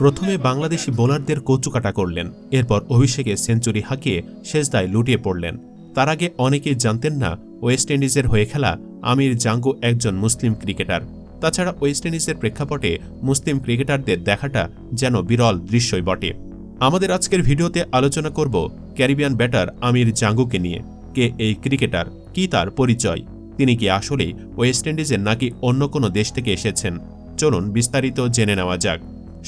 প্রথমে বাংলাদেশি বোলারদের কচুকাটা করলেন, এরপর অভিষেকে সেঞ্চুরি হাঁকিয়ে শেষদায় লুটিয়ে পড়লেন। তার আগে অনেকেই জানতেন না ওয়েস্ট ইন্ডিজের হয়ে খেলা আমির জাঙ্গু একজন মুসলিম ক্রিকেটার। তাছাড়া ওয়েস্ট ইন্ডিজের প্রেক্ষাপটে মুসলিম ক্রিকেটারদের দেখাটা যেন বিরল দৃশ্যই বটে। আমাদের আজকের ভিডিওতে আলোচনা করব ক্যারিবিয়ান ব্যাটার আমির জাঙ্গুকে নিয়ে। কে এই ক্রিকেটার, কি তার পরিচয়, তিনি কি আসলেই ওয়েস্ট ইন্ডিজের নাকি অন্য কোনো দেশ থেকে এসেছেন? চলুন বিস্তারিত জেনে নেওয়া যাক।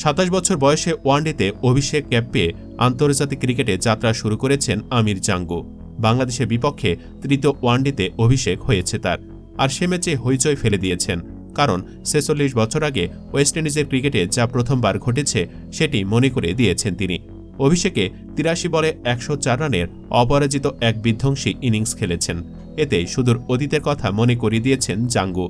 ২৭ বছর বয়সে ওয়ানডেতে অভিষেক ক্যাপ পেয়ে আন্তর্জাতিক ক্রিকেটে যাত্রা শুরু করেছেন আমির জাঙ্গু। বাংলাদেশের বিপক্ষে তৃতীয় ওয়ানডেতে অভিষেক হয়েছে তার, আর সে ম্যাচে হইচই ফেলে দিয়েছেন। কারণ ৪৬ বছর আগে ওয়েস্ট ইন্ডিজের ক্রিকেটে যা প্রথমবার ঘটেছে সেটি মনে করে দিয়েছেন তিনি। অভিষেকে ৮৩ বলে ১০৪ রানের অপরাজিত এক বিধ্বংসী ইনিংস খেলেছেন। এতে সুদূর অতীতের কথা মনে করিয়ে দিয়েছেন জাঙ্গু।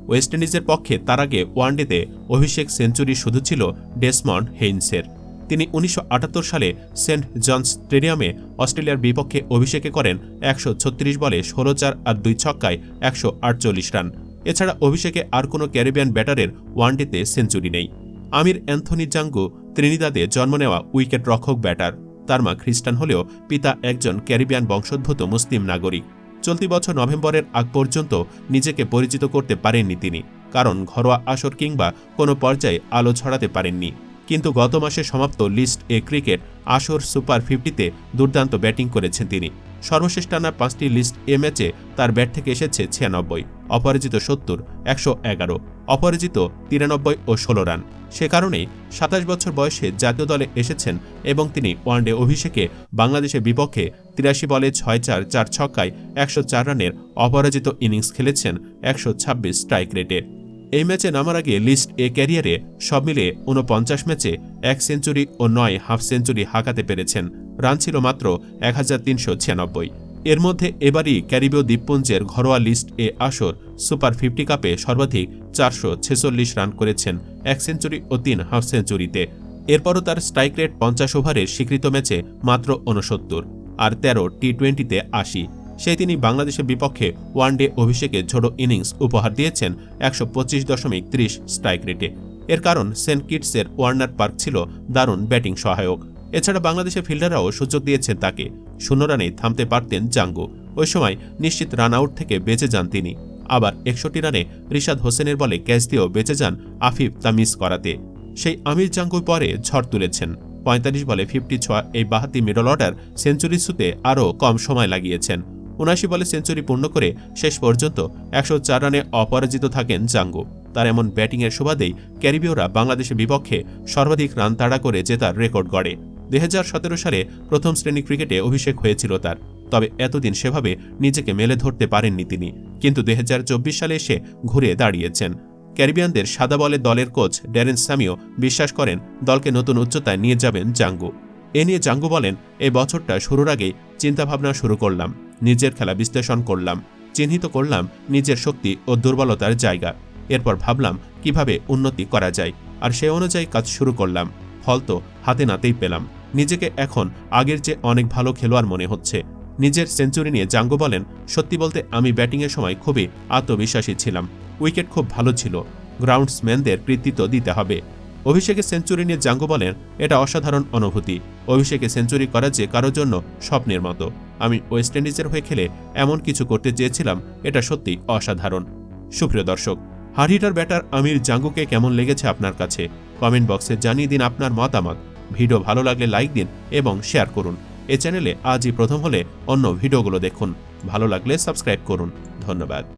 ওয়েস্ট ইন্ডিজের পক্ষে তার আগে ওয়ানডেতে অভিষেক সেঞ্চুরি শুধু ছিল ডেসমন্ড হেইনসের। তিনি ১৯৭৮ সালে সেন্ট জনস স্টেডিয়ামে অস্ট্রেলিয়ার বিপক্ষে অভিষেকে করেন ১৩৬ বলে ১৬-৪ আর ২ ছক্কায় ১৪৮ রান। এছাড়া অভিষেকে আর কোনো ক্যারিবিয়ান ব্যাটারের ওয়ানডেতে সেঞ্চুরি নেই। আমির অ্যান্থনি জাঙ্গু ত্রিনিদাদে জন্ম নেওয়া উইকেট রক্ষক ব্যাটার। তার মা খ্রিস্টান হলেও পিতা একজন ক্যারিবিয়ান বংশোদ্ভূত মুসলিম নাগরিক। চলতি বছর নভেম্বরের আগ পর্যন্ত নিজেকে পরিচিত করতে পারেননি তিনি, কারণ ঘরোয়া আসর কিংবা কোনো পর্যায়ে আলো ছড়াতে পারেননি। কিন্তু গত মাসে সমাপ্ত লিস্ট এ ক্রিকেট আসর সুপার ৫০তে দুর্দান্ত ব্যাটিং করেছেন তিনি। সর্বশেষ টানা ৫টি লিস্ট এ ম্যাচে তার ব্যাট থেকে এসেছে ৯৬, অপরাজিত ৭০, ১১১, অপরাজিত ৯৩ ও ১৬ রান। সে কারণেই ২৭ বছর বয়সে জাতীয় দলে এসেছেন এবং তিনি ওয়ানডে অভিষেকে বাংলাদেশের বিপক্ষে ৮৩ বলে ৬-৪, ৪ ছক্কায় ১০৪ রানের অপরাজিত ইনিংস খেলেছেন ১২৬ স্ট্রাইক রেটে। এই ম্যাচে নামার আগে লিস্ট এ ক্যারিয়ারে সব মিলিয়ে ৪৯ ম্যাচে ১ সেঞ্চুরি ও ৯ হাফ সেঞ্চুরি হাঁকাতে পেরেছেন। রান ছিল মাত্র ১৩৯৬। এর মধ্যে এবারই ক্যারিবীয় দ্বীপপুঞ্জের ঘরোয়া লিস্ট এ আসর সুপার ৫০ কাপে সর্বাধিক ৪৪৬ রান করেছেন ১ সেঞ্চুরি ও ৩ হাফ সেঞ্চুরিতে। এরপরও তার স্ট্রাইক রেট ৫০ ওভারের স্বীকৃত ম্যাচে মাত্র ৬৯ আর ১৩ টি-২০তে ৮০। সেই তিনি বাংলাদেশের বিপক্ষে ওয়ানডে অভিষেকে ঝোড়ো ইনিংস উপহার দিয়েছেন ১২৫.৩০ স্ট্রাইক রেটে। এর কারণ সেন্ট কিটসের ওয়ার্নার পার্ক ছিল দারুণ ব্যাটিং সহায়ক। এছাড়া বাংলাদেশের ফিল্ডাররাও সুযোগ দিয়েছেন তাকে। ০ রানেই থামতে পারতেন জাঙ্গু। ওই সময় নিশ্চিত রান আউট থেকে বেঁচে যান তিনি। আবার ৬১ রানে রিশাদ হোসেনের বলে ক্যাচ দিয়েও বেঁচে যান আফিফ তা মিস করাতে। সেই আমির জাঙ্গুর পরে ঝড় তুলেছেন। ৪৫ বলে ৫০ এই বাঁহাতি মিডল অর্ডার সেঞ্চুরি ছুঁতে আরও কম সময় লাগিয়েছেন। ৭৯ বলে সেঞ্চুরি পূর্ণ করে শেষ পর্যন্ত ১০৪ রানে অপরাজিত থাকেন জাঙ্গু। তার এমন ব্যাটিংয়ের সুবাদেই ক্যারিবীয়রা বাংলাদেশের বিপক্ষে সর্বাধিক রান তাড়া করে জেতার রেকর্ড গড়ে। ২০১৭ সালে প্রথম শ্রেণী ক্রিকেটে অভিষেক হয়েছিল তার, তবে এতদিন সেভাবে নিজেকে মেলে ধরতে পারেননি তিনি। কিন্তু ২০২৪ সালে এসে ঘুরে দাঁড়িয়েছেন। ক্যারিবিয়ানদের সাদা বলের দলের কোচ ড্যারেন স্যামিও বিশ্বাস করেন দলকে নতুন উচ্চতায় নিয়ে যাবেন জাঙ্গু। এ নিয়ে জাঙ্গু বলেন, এই বছরটা শুরুর আগেই চিন্তাভাবনা শুরু করলাম, নিজের খেলা বিশ্লেষণ করলাম, চিহ্নিত করলাম নিজের শক্তি ও দুর্বলতার জায়গা। এরপর ভাবলাম কিভাবে উন্নতি করা যায়, আর সে অনুযায়ী কাজ শুরু করলাম। ফল তো হাতে নাতেই পেলাম। নিজেকে এখন আগের চেয়ে অনেক ভালো খেলোয়াড় মনে হচ্ছে। নিজের সেঞ্চুরি নিয়ে জাঙ্গু বলেন, সত্যি বলতে আমি ব্যাটিংয়ের সময় খুবই আত্মবিশ্বাসী ছিলাম। উইকেট খুব ভালো ছিল, গ্রাউন্ডসম্যানদের কৃতিত্ব দিতে হবে। অভিষেকে সেঞ্চুরি নিয়ে জাঙ্গু বলেন, এটা অসাধারণ অনুভূতি। অভিষেকে সেঞ্চুরি করা যে কারোর জন্য স্বপ্নের মতো। আমি ওয়েস্ট ইন্ডিজের হয়ে খেলে এমন কিছু করতে চেয়েছিলাম, এটা সত্যি অসাধারণ। সুপ্রিয় দর্শক, হার্ড হিটার ব্যাটার আমির জাঙ্গুকে কেমন লেগেছে আপনার কাছে? কমেন্ট বক্সে জানিয়ে দিন আপনার মতামত। ভিডিও ভালো লাগলে লাইক দিন এবং শেয়ার করুন। এ চ্যানেলে আজই প্রথম হলে অন্য ভিডিওগুলো দেখুন। ভালো লাগলে সাবস্ক্রাইব করুন। ধন্যবাদ।